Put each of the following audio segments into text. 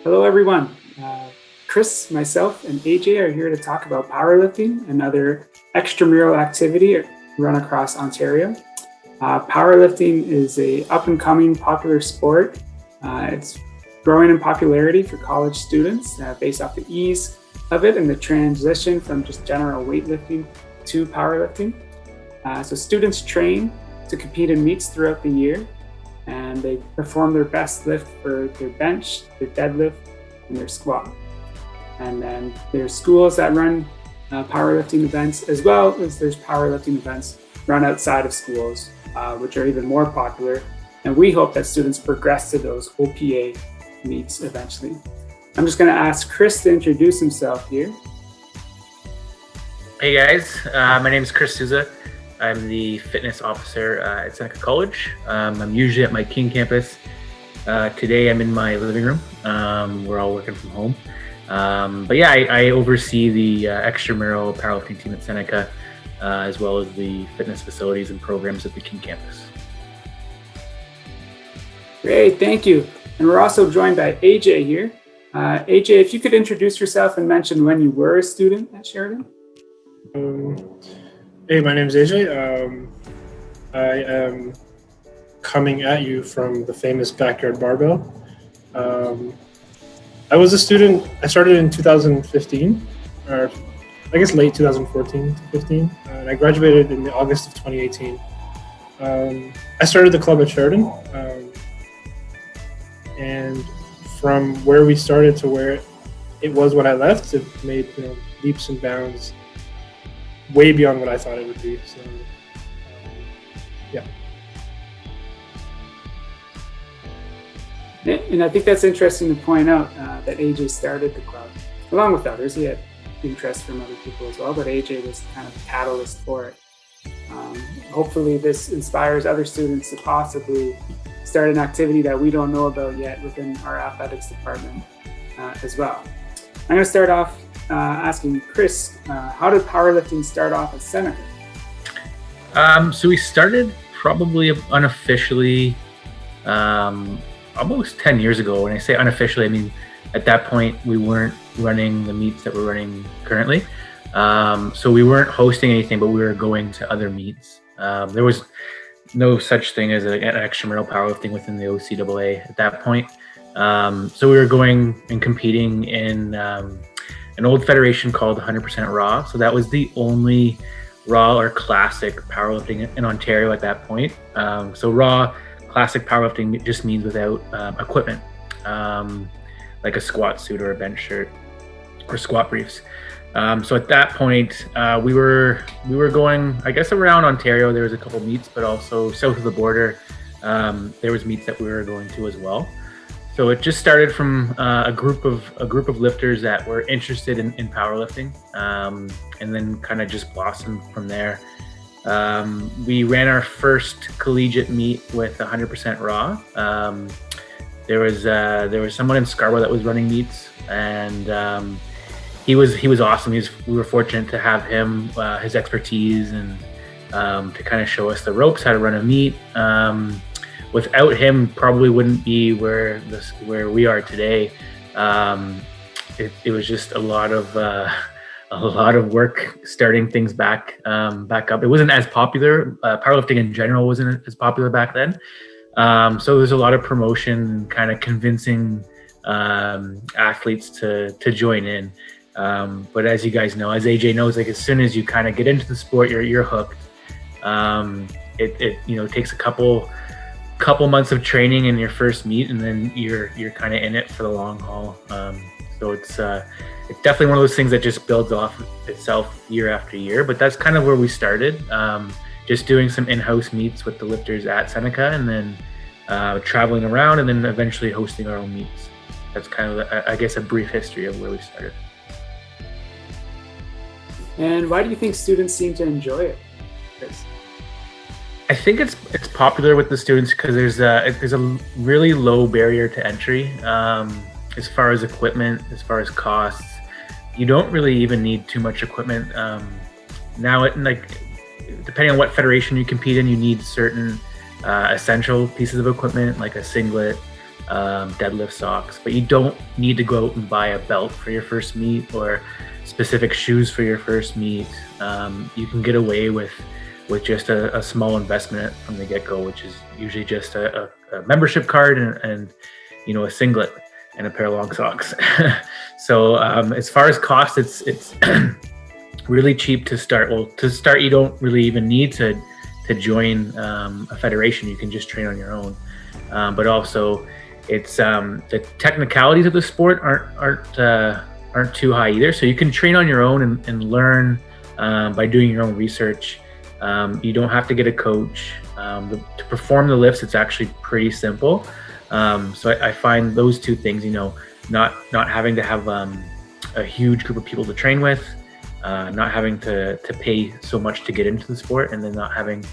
Hello, everyone. Chris, myself, and AJ are here to talk about powerlifting, another extramural activity run across Ontario. Powerlifting is a up-and-coming popular sport. It's growing in popularity for college students based off the ease of it and the transition from just general weightlifting to powerlifting. So students train to compete in meets throughout the year, and they perform their best lift for their bench, their deadlift, and their squat. And then there's schools that run powerlifting events, as well as there's powerlifting events run outside of schools, which are even more popular. And we hope that students progress to those OPA meets eventually. I'm just going to ask Chris to introduce himself here. Hey guys, my name is Chris Souza. I'm the fitness officer at Seneca College. I'm usually at my King campus. Today I'm in my living room. We're all working from home. But yeah, I oversee the extramural powerlifting team at Seneca, as well as the fitness facilities and programs at the King campus. Great, thank you. And we're also joined by AJ here. AJ, if you could introduce yourself and mention when you were a student at Sheridan. Hey, my name is AJ. I am coming at you from the famous backyard barbell. I was a student. I started in 2015, or I guess late 2014 to 15, and I graduated in August of 2018. I started the club at Sheridan, and from where we started to where it was when I left, it made leaps and bounds, way beyond what I thought it would be. So, yeah. And I think that's interesting to point out that AJ started the club, along with others. He had interest from other people as well, but AJ was kind of the catalyst for it. Hopefully this inspires other students to possibly start an activity that we don't know about yet within our athletics department as well. I'm going to start off asking Chris, how did powerlifting start off at Seneca? So we started probably unofficially almost 10 years ago. When I say unofficially, I mean at that point we weren't running the meets that we're running currently. So we weren't hosting anything, but we were going to other meets. There was no such thing as an extramural powerlifting within the OCAA at that point. So we were going and competing in an old federation called 100% Raw. So that was the only raw or classic powerlifting in Ontario at that point. So raw classic powerlifting just means without equipment, like a squat suit or a bench shirt or squat briefs. So at that point, we were going, I guess, around Ontario. There was a couple meets, but also south of the border, there was meets that we were going to as well. So it just started from a group of lifters that were interested in powerlifting, and then kind of just blossomed from there. We ran our first collegiate meet with 100% Raw. There was someone in Scarborough that was running meets, and he was awesome. We were fortunate to have him, his expertise, and to kind of show us the ropes, how to run a meet. Without him, probably wouldn't be where we are today. It was just a lot of work starting things back up. It wasn't as popular. Powerlifting in general wasn't as popular back then. So there's a lot of promotion and kind of convincing athletes to join in. But as you guys know, as AJ knows, like as soon as you kind of get into the sport, you're hooked. It takes a couple months of training in your first meet, and then you're kind of in it for the long haul. So it's definitely one of those things that just builds off itself year after year. But that's kind of where we started, just doing some in-house meets with the lifters at Seneca, and then traveling around, and then eventually hosting our own meets. That's kind of, I guess, a brief history of where we started. And why do you think students seem to enjoy it, Chris? I think it's popular with the students because there's a really low barrier to entry as far as equipment, as far as costs. You don't really even need too much equipment. Now, depending on what federation you compete in, you need certain essential pieces of equipment like a singlet, deadlift socks, but you don't need to go out and buy a belt for your first meet or specific shoes for your first meet. You can get away with just a small investment from the get-go, which is usually just a membership card and a singlet and a pair of long socks. So as far as cost, it's really cheap to start. Well, to start, you don't really even need to join a federation. You can just train on your own. But also, it's the technicalities of the sport aren't too high either. So you can train on your own and learn by doing your own research. You don't have to get a coach. To perform the lifts, it's actually pretty simple. So I find those two things, not having to have a huge group of people to train with, not having to pay so much to get into the sport, and then not having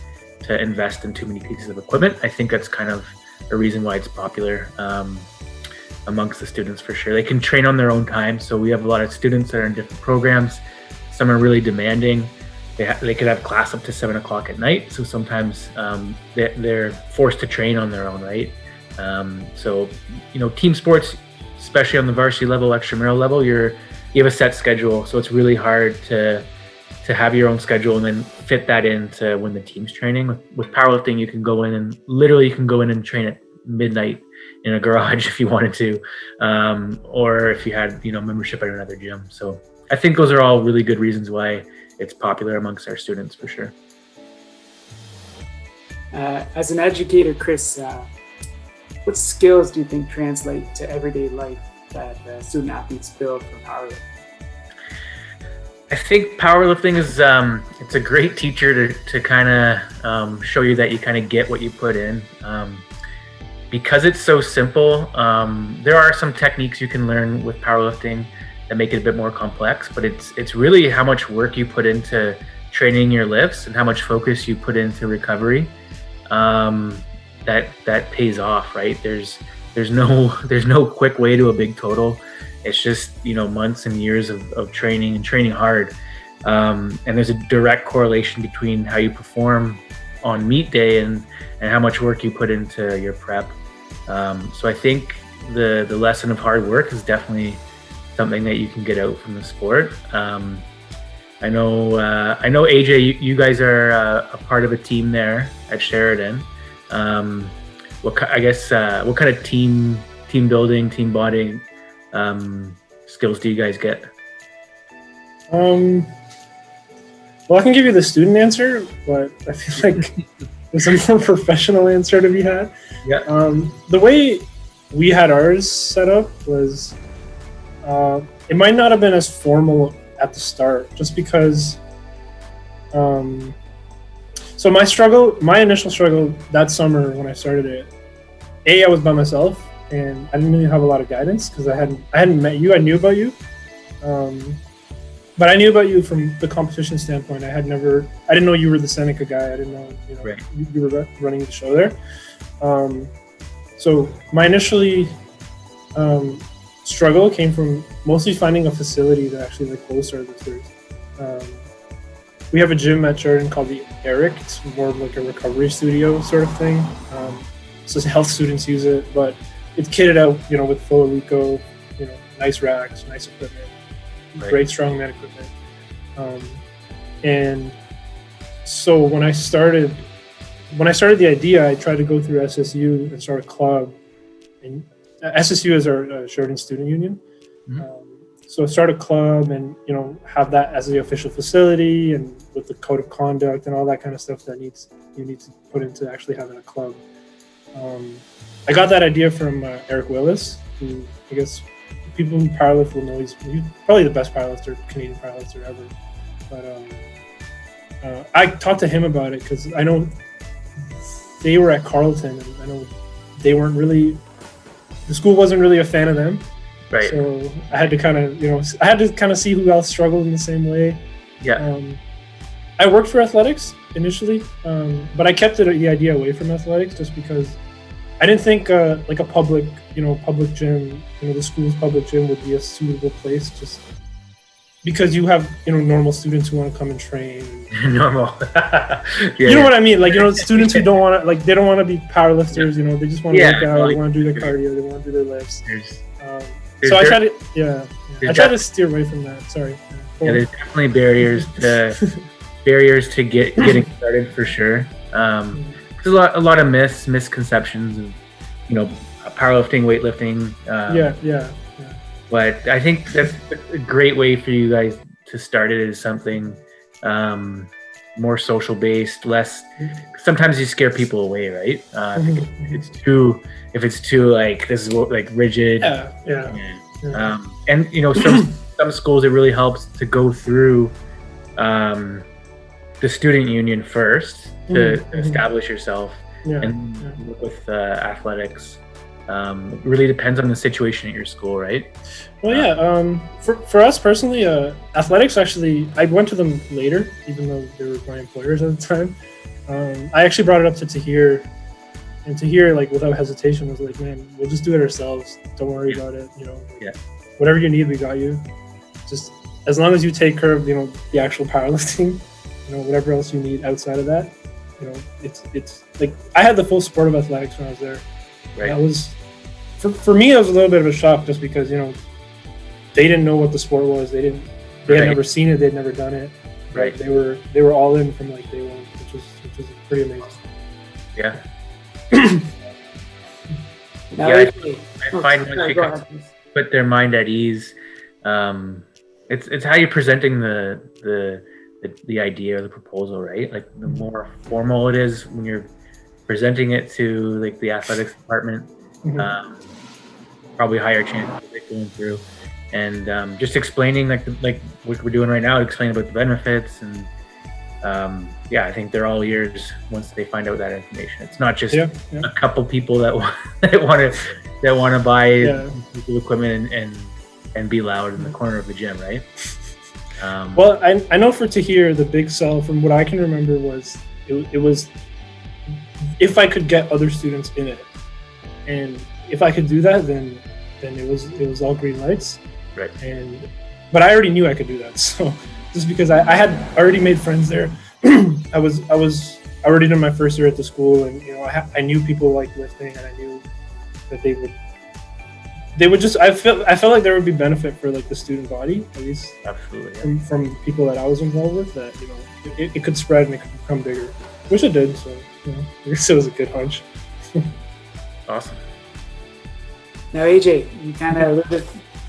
to invest in too many pieces of equipment. I think that's kind of a reason why it's popular amongst the students for sure. They can train on their own time. So we have a lot of students that are in different programs. Some are really demanding. They could have class up to 7 o'clock at night. So sometimes they're forced to train on their own, right? So team sports, especially on the varsity level, extramural level, you have a set schedule. So it's really hard to have your own schedule and then fit that into when the team's training. With powerlifting, you can go in and train at midnight in a garage if you wanted to, or if you had membership at another gym. So I think those are all really good reasons why it's popular amongst our students for sure. As an educator, Chris, what skills do you think translate to everyday life that student athletes build from powerlifting? I think powerlifting is it's a great teacher to kind of show you that you kind of get what you put in. Because it's so simple, there are some techniques you can learn with powerlifting that make it a bit more complex, but it's really how much work you put into training your lifts and how much focus you put into recovery that pays off, right? There's no quick way to a big total. It's just months and years of training and training hard, and there's a direct correlation between how you perform on meet day and how much work you put into your prep. So I think the lesson of hard work is definitely something that you can get out from the sport. I know AJ, you guys are a part of a team there at Sheridan. What kind of team building, team bonding skills do you guys get? Well, I can give you the student answer, but I feel like there's a more professional answer to be had. Yeah. The way we had ours set up was, it might not have been as formal at the start, just because. So my initial struggle that summer when I started it, I was by myself and I didn't really have a lot of guidance because I hadn't met you. I knew about you, but I knew about you from the competition standpoint. I didn't know you were the Seneca guy. I didn't know right. you were running the show there. So my initially struggle came from mostly finding a facility that actually hosts our lifters. We have a gym at Sheridan called the Eric. It's more of like a recovery studio sort of thing. So health students use it, but it's kitted out, with full Rico, nice racks, nice equipment, right. Great strongman equipment. And so when I started the idea, I tried to go through SSU and start a club. And SSU is our Sheridan Student Union. Mm-hmm. So start a club and, have that as the official facility and with the code of conduct and all that kind of stuff that you need to put into actually having a club. I got that idea from Eric Willis, who I guess people who powerlift will know he's probably the best Canadian powerlifter ever. But I talked to him about it because I know they were at Carleton and I know the school wasn't really a fan of them. Right. So I had to kind of see who else struggled in the same way. Yeah. I worked for athletics initially, but I kept the idea away from athletics just because I didn't think like a public gym, the school's public gym would be a suitable place. Just because you have, normal students who want to come and train. Normal. You know what I mean? Like, students who don't want to, like, they don't want to be powerlifters, they just want to work out, they want to do their cardio, they want to do their lifts. So I try to steer away from that. Sorry. There's definitely barriers to getting started for sure. There's a lot of misconceptions of, powerlifting, weightlifting. But I think that's a great way for you guys to start it, is something more social based, less. Sometimes you scare people away, right? If it's too like, this is like rigid. And some schools, it really helps to go through the student union first to establish yourself and work with athletics. It really depends on the situation at your school, right? Well, for us personally, athletics, actually, I went to them later, even though they were my employers at the time. I actually brought it up to Tahir, and Tahir, like, without hesitation, was like, man, we'll just do it ourselves. Don't worry about it. Whatever you need, we got you. Just as long as you take care of, the actual powerlifting, whatever else you need outside of that, it's like, I had the full sport of athletics when I was there. Right. That was, for me, it was a little bit of a shock, just because, they didn't know what the sport was. They had never seen it. They'd never done it. Right. They were all in from like day one, which was pretty amazing. Yeah. I find once you can put their mind at ease, it's how you're presenting the idea or the proposal, right? Like, the more formal it is when you're presenting it to, like, the athletics department, probably higher chance of it going through, and just explaining like what we're doing right now, explaining about the benefits, and I think they're all ears once they find out that information. It's not just a couple people that want to buy the equipment and be loud in the corner of the gym, right? Well, I know for Tahir, the big sell, from what I can remember, was it was if I could get other students in it, and if I could do that, then it was all green lights. Right. But I already knew I could do that. So just because I had already made friends there, I was already in my first year at the school, and I knew people like lifting, and I knew that they would just, I felt like there would be benefit for, like, the student body, at least. Absolutely. From people that I was involved with, that it could spread and it could become bigger, which it did. So I guess it was a good hunch. Awesome. Now, AJ, you kind of alluded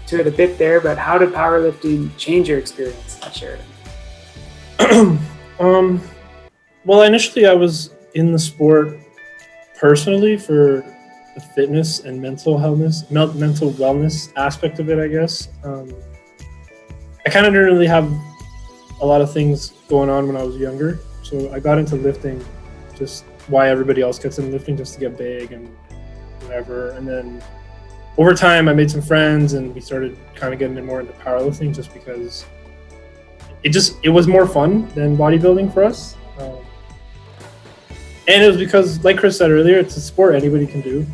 to it a bit there, but how did powerlifting change your experience at Sheridan? Well, initially I was in the sport personally for the fitness and mental wellness aspect of it, I guess. I kind of didn't really have a lot of things going on when I was younger, so I got into lifting just why everybody else gets into lifting, just to get big and whatever. And then over time I made some friends, and we started kind of getting more into powerlifting, just because it was more fun than bodybuilding for us. And it was because, like Chris said earlier, it's a sport anybody can do.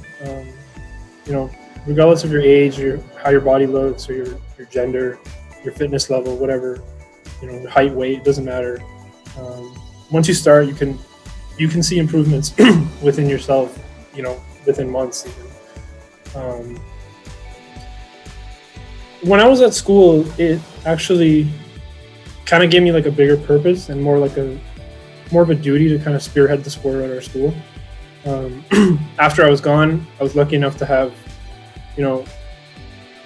Regardless of your age, how your body looks, or your gender, your fitness level, whatever, your height, weight, it doesn't matter. Once you start, you can see improvements within yourself, within months even. When I was at school, it actually kind of gave me like a bigger purpose and more of a duty to kind of spearhead the sport at our school. After I was gone, I was lucky enough to have,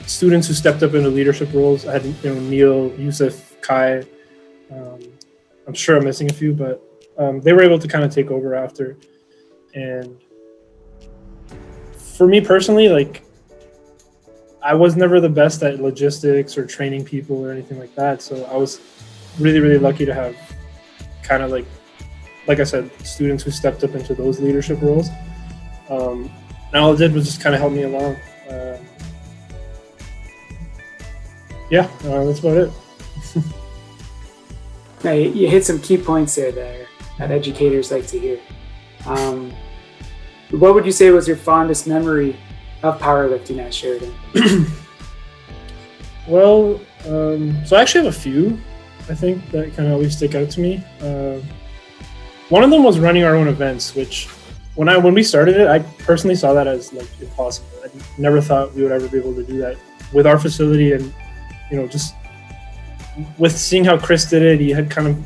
students who stepped up into leadership roles. I had, Neil, Yusuf, Kai. I'm sure I'm missing a few, but they were able to kind of take over after. And for me personally, like, I was never the best at logistics or training people or anything like that. So I was really, really lucky to have kind of like I said, students who stepped up into those leadership roles. And all it did was just kind of help me along. That's about it. Now, you hit some key points there that educators like to hear. What would you say was your fondest memory of powerlifting at Sheridan? Well, So I actually have a few, I think, that kind of always stick out to me. One of them was running our own events, which when we started it, I personally saw that as like impossible. I never thought we would ever be able to do that with our facility, and just with seeing how Chris did it. He had kind of,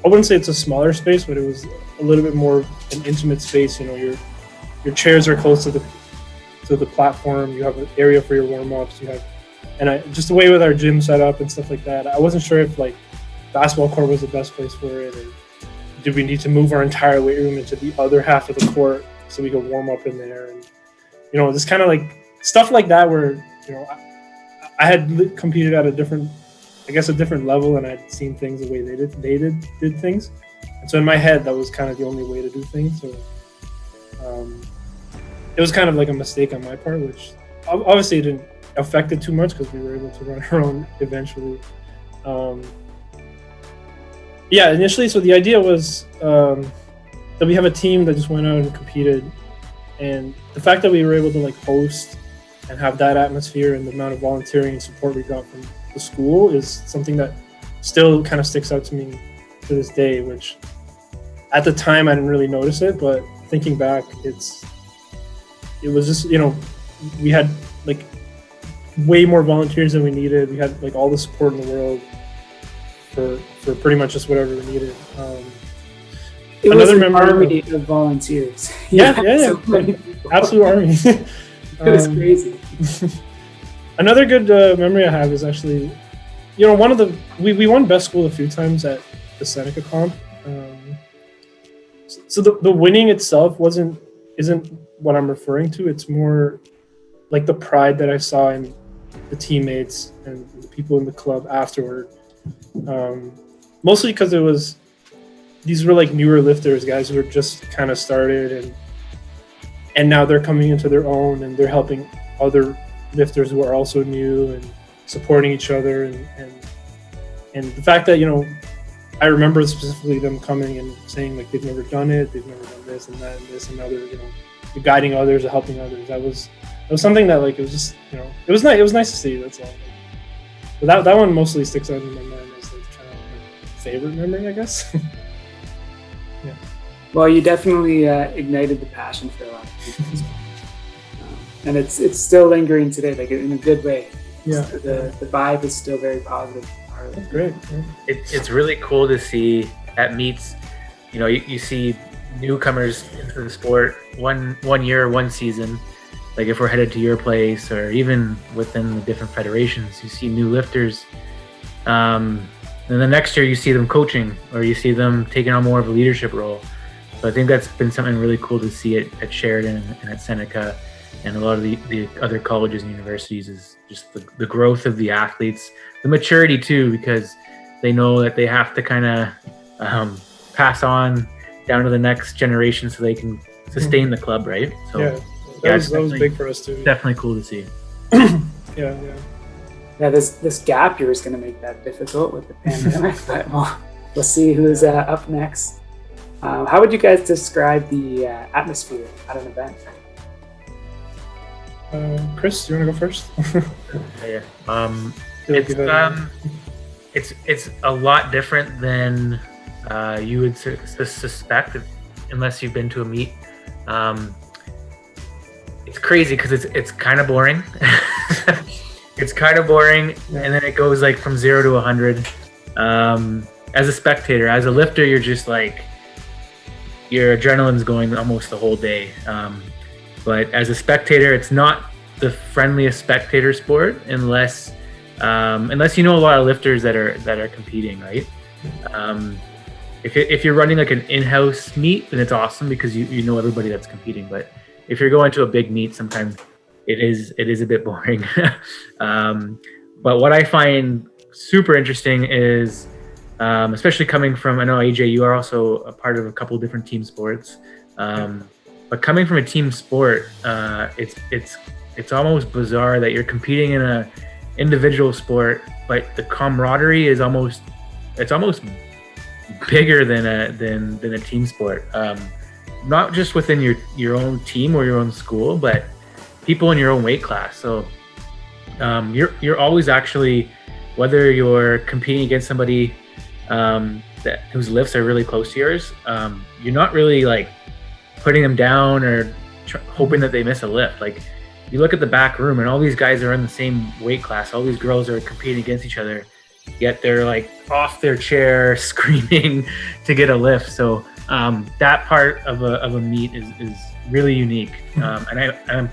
I wouldn't say it's a smaller space, but it was a little bit more an intimate space. Your chairs are close to the platform. You have an area for your warm-ups. Just the way with our gym setup and stuff like that, I wasn't sure if like basketball court was the best place for it, or did we need to move our entire weight room into the other half of the court so we could warm up in there? And just kind of like stuff like that where I had competed at a different level, and I'd seen things the way they did things. And so in my head, that was kind of the only way to do things. So it was kind of like a mistake on my part, which obviously didn't affect it too much because we were able to run our own eventually. Initially, so the idea was that we have a team that just went out and competed, and the fact that we were able to like host and have that atmosphere and the amount of volunteering and support we got from the school is something that still kind of sticks out to me to this day, which at the time I didn't really notice it, but thinking back, it was just, we had like way more volunteers than we needed. We had like all the support in the world for pretty much just whatever we needed. It was an army of volunteers. Yeah. So absolute army. It was crazy. Another good memory I have is actually, we won best school a few times at the Seneca comp. So the winning itself isn't what I'm referring to. It's more like the pride that I saw in the teammates and the people in the club afterward. Mostly because these were like newer lifters, guys who were just kind of started, and now they're coming into their own, and they're helping other lifters who are also new and supporting each other, and the fact that I remember specifically them coming and saying like they've never done it, they've never done this and that and this and other, guiding others or helping others. That was something that like it was just it was nice to see. That's all. But that one mostly sticks out in my mind as like kind of my favorite memory, I guess. Yeah. Well, you definitely ignited the passion for a lot of people, and it's still lingering today, like in a good way. Yeah. The vibe is still very positive. That's great. Yeah. It's really cool to see at meets. You see newcomers into the sport one year, one season. Like if we're headed to your place, or even within the different federations, you see new lifters. And the next year you see them coaching, or you see them taking on more of a leadership role. So I think that's been something really cool to see at Sheridan and at Seneca and a lot of the other colleges and universities, is just the growth of the athletes, the maturity too, because they know that they have to kind of pass on down to the next generation so they can sustain the club, right? So that was big for us too. Definitely cool to see. Yeah. This gap year is going to make that difficult with the pandemic, but we'll see who's up next. How would you guys describe the atmosphere at an event? Chris, do you want to go first? It's a lot different than you would suspect unless you've been to a meet. It's crazy because it's kind of boring. It's kind of boring, and then it goes like from 0 to 100. As a spectator, as a lifter, you're just like, your adrenaline's going almost the whole day. But as a spectator, it's not the friendliest spectator sport unless you know a lot of lifters that are competing, right? If you're running like an in-house meet, then it's awesome because you know everybody that's competing. But if you're going to a big meet, sometimes it is a bit boring. But what I find super interesting is, especially coming from, I know AJ, you are also a part of a couple of different team sports. But coming from a team sport, it's almost bizarre that you're competing in a individual sport, but the camaraderie is almost bigger than a team sport. Not just within your own team or your own school, but people in your own weight class. So you're always actually whether you're competing against somebody whose lifts are really close to yours, you're not really like putting them down or hoping that they miss a lift. Like, you look at the back room and all these guys are in the same weight class. All these girls are competing against each other, yet they're like off their chair screaming to get a lift. So that part of a meet is really unique. And I'm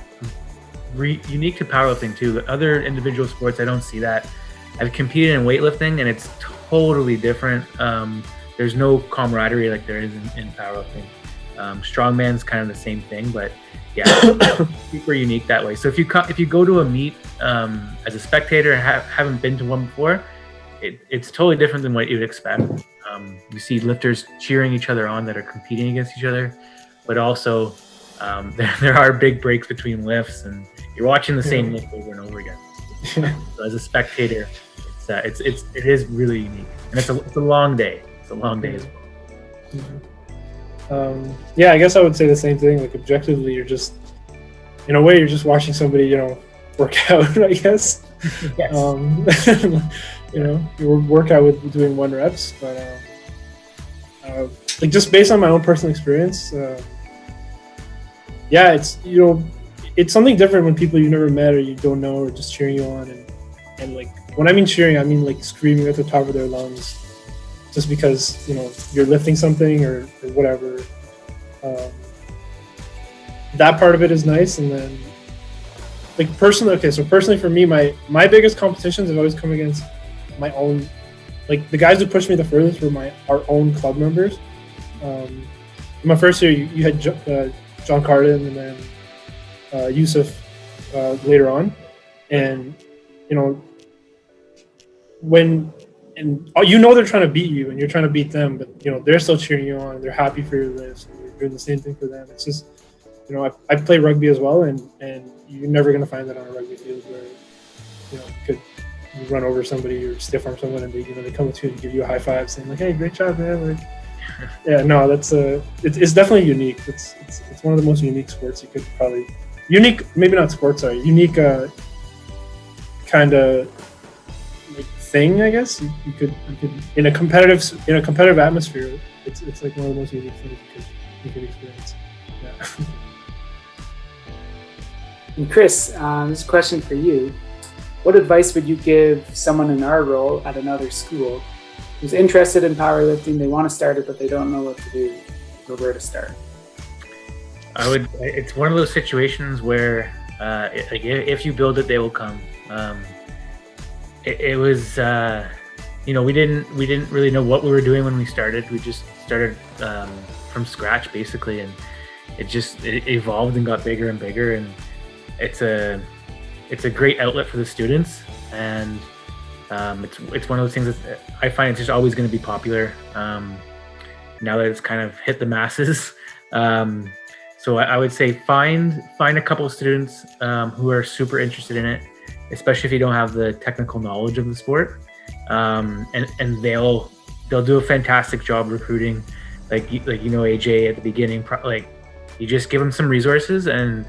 unique to powerlifting too. Other individual sports, I don't see that. I've competed in weightlifting and it's totally different. There's no camaraderie like there is in powerlifting. Strongman's kind of the same thing, but yeah, super unique that way. So if you go to a meet as a spectator and haven't been to one before, it's totally different than what you'd expect. You see lifters cheering each other on that are competing against each other, but also there are big breaks between lifts, and you're watching the same lift over and over again. So as a spectator, it is really unique, and it's a long day. It's a long day as well. Yeah, I guess I would say the same thing. Like, objectively, you're just, in a way, you're just watching somebody, work out, I guess. Yes. You work out with doing 1 reps, but like, just based on my own personal experience, yeah, it's something different when people you never met or you don't know are just cheering you on, and like, when I mean cheering, I mean like screaming at the top of their lungs, just because you're lifting something or whatever. That part of it is nice, and then like personally for me, my biggest competitions have always come against my own, like the guys who pushed me the furthest were our own club members. In my first year, you had John Carden and then Yusuf later on, and when they're trying to beat you and you're trying to beat them, but they're still cheering you on. They're happy for your lifts, and you're doing the same thing for them. It's just I play rugby as well, and you're never going to find that on a rugby field where you run over somebody or stiff arm someone and they come to you and give you a high five saying like, hey, great job, man. Like, yeah, no, that's it's definitely unique. It's one of the most unique sports you could probably maybe not sports, sorry, unique kind of like thing, I guess. You could in a competitive atmosphere, it's like one of the most unique things you could experience. Yeah. And Chris, this is a question for you. What advice would you give someone in our role at another school who's interested in powerlifting? They want to start it, but they don't know what to do or where to start. It's one of those situations where if you build it, they will come. It was we didn't really know what we were doing when we started. We just started from scratch basically, and it evolved and got bigger and bigger, and it's a great outlet for the students, and it's one of those things that I find it's just always going to be popular now that it's kind of hit the masses. So I would say find a couple of students who are super interested in it, especially if you don't have the technical knowledge of the sport, and they'll do a fantastic job recruiting. Like AJ at the beginning, like you just give them some resources and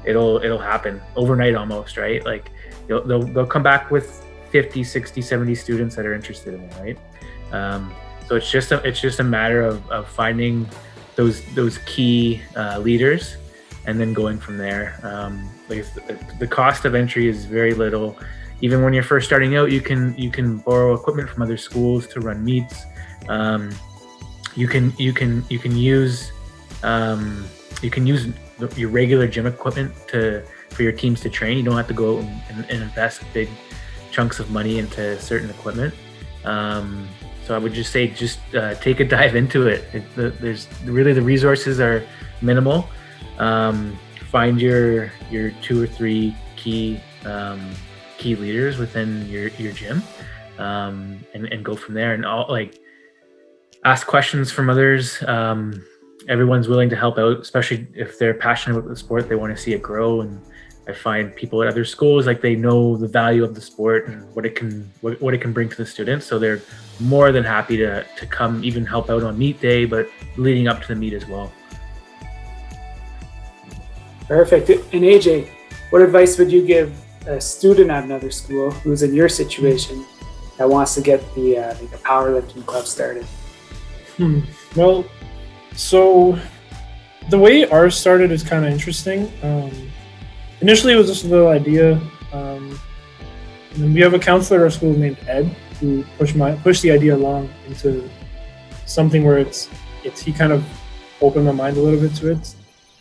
it'll happen overnight almost, right? Like they'll come back with 50, 60, 70 students that are interested in it, right? So it's just a matter of finding those key leaders and then going from there. Like the cost of entry is very little. Even when you're first starting out, you can borrow equipment from other schools to run meets. You can use your regular gym equipment for your teams to train. You don't have to go and invest big chunks of money into certain equipment. So I would just say, take a dive into it. The resources are minimal. Find your 2 or 3 key leaders within your gym, and go from there. And ask questions from others. Everyone's willing to help out, especially if they're passionate about the sport. They want to see it grow, and I find people at other schools, like, they know the value of the sport and what it can bring to the students. So they're more than happy to come, even help out on meet day, but leading up to the meet as well. Perfect. And AJ, what advice would you give a student at another school who's in your situation that wants to get the powerlifting club started? Well, so the way ours started is kind of interesting. Initially, it was just a little idea. And then we have a counselor at our school named Ed who pushed the idea along into something where he kind of opened my mind a little bit to it,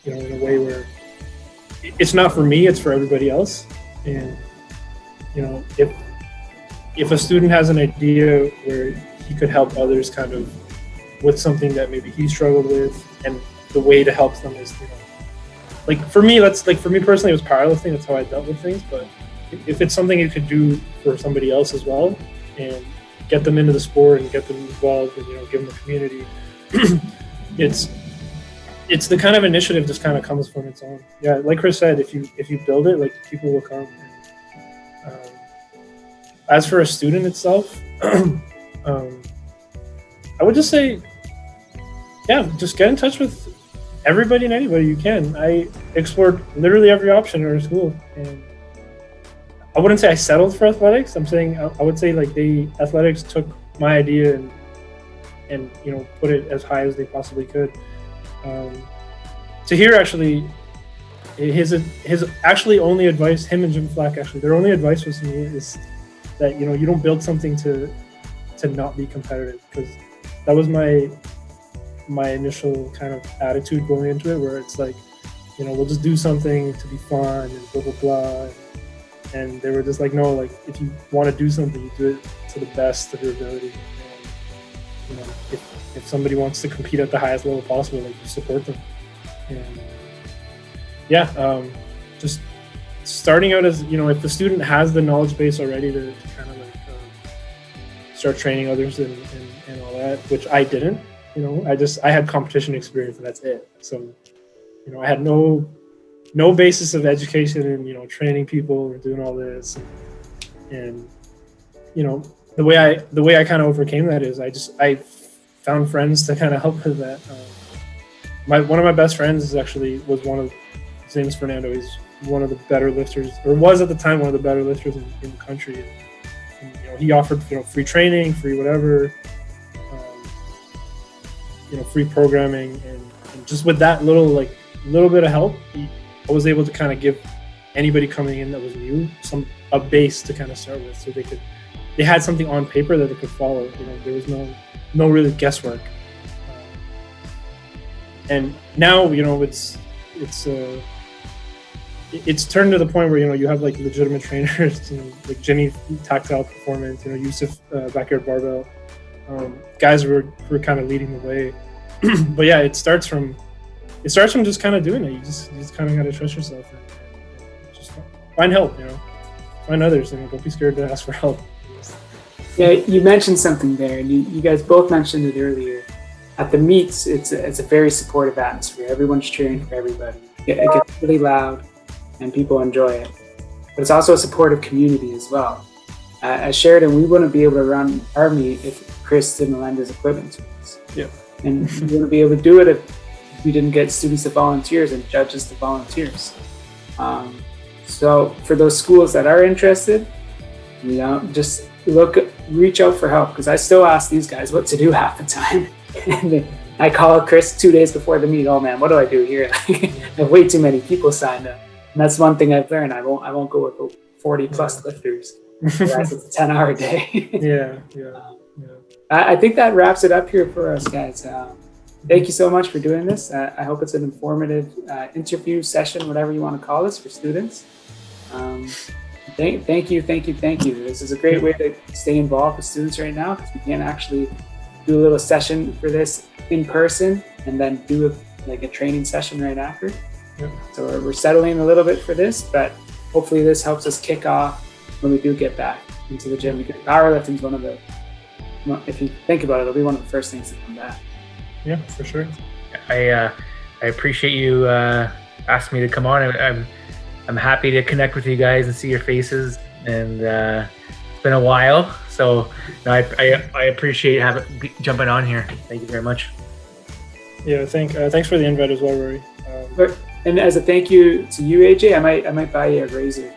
in a way where it's not for me, it's for everybody else. And if a student has an idea where he could help others kind of with something that maybe he struggled with, and the way to help them is, for me personally, it was powerlifting. That's how I dealt with things. But if it's something you could do for somebody else as well, and get them into the sport and get them involved and, give them a community, it's the kind of initiative just kind of comes from its own. Yeah, like Chris said, if you build it, people will come. And, as for a student itself, I would just say, just get in touch with everybody and anybody you can. I explored literally every option in our school, and I wouldn't say I settled for athletics. I'm saying I would say athletics took my idea and put it as high as they possibly could. Tahir actually, his actually only advice, him and Jim Flack, actually their only advice was to me is that you don't build something to not be competitive, because that was my initial kind of attitude going into it, where it's like, we'll just do something to be fun and blah blah blah. And they were just like, no, if you want to do something, you do it to the best of your ability. And, if somebody wants to compete at the highest level possible, you support them. And just starting out as, if the student has the knowledge base already to kind of start training others and all that, which I didn't, I had competition experience and that's it. So, I had no basis of education and, training people and doing all this. And the way I kind of overcame that is I found friends to kind of help with that. One of my best friends his name is Fernando. He's one of the better lifters, or was at the time one of the better lifters in the country. And he offered free training, free whatever, free programming, and just with that little bit of help, I was able to kind of give anybody coming in that was new a base to kind of start with, so they had something on paper that they could follow. There was no really guesswork. And now it's turned to the point where you have legitimate trainers, like Jimmy Tactile Performance, Yusuf Backyard Barbell, guys who are kind of leading the way. But yeah, it starts from just kind of doing it. You just kind of got to trust yourself and just find help. Find others. Don't be scared to ask for help. Yeah, you mentioned something there, and you guys both mentioned it earlier. At the meets, it's a very supportive atmosphere. Everyone's cheering for everybody. It gets really loud, and people enjoy it. But it's also a supportive community as well. At Sheridan, we wouldn't be able to run our meet if Chris didn't lend his equipment to us. Yeah. And we wouldn't be able to do it if we didn't get students to volunteers and judges to volunteers. So for those schools that are interested, just reach out for help, because I still ask these guys what to do half the time. And I call Chris 2 days before the meet. Oh man, what do I do here? I have way too many people signed up. And that's one thing I've learned. I won't go with 40 plus lifters. It's a 10-hour day. Yeah. I think that wraps it up here for us, guys. Thank you so much for doing this. I hope it's an informative interview session, whatever you want to call this, for students. Thank you. This is a great way to stay involved with students right now, because we can't actually do a little session for this in person and then do a training session right after. Yep. So we're settling a little bit for this, but hopefully this helps us kick off when we do get back into the gym. Because powerlifting is one of the, if you think about it, it'll be one of the first things to come back. Yeah, for sure. I appreciate you asking me to come on. I'm happy to connect with you guys and see your faces, and it's been a while, so I appreciate jumping on here. Thank you very much. Yeah, thanks for the invite as well, Rory. And as a thank you to you, AJ, I might buy you a razor.